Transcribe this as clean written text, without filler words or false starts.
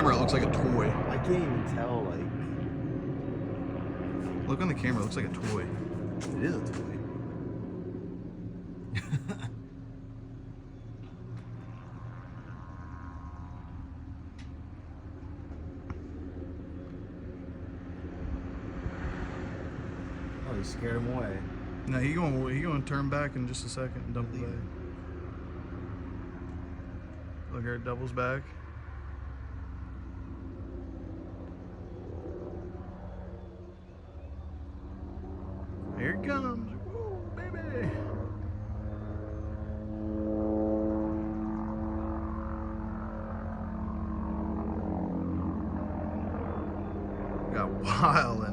camera, it looks like a toy. I can't even tell, like... Look on the camera, it looks like a toy. It is a toy. Oh, he scared him away. No, he going to turn back in just a second and dump it back. Look here, it doubles back. Here it comes. Woo, baby. Got wild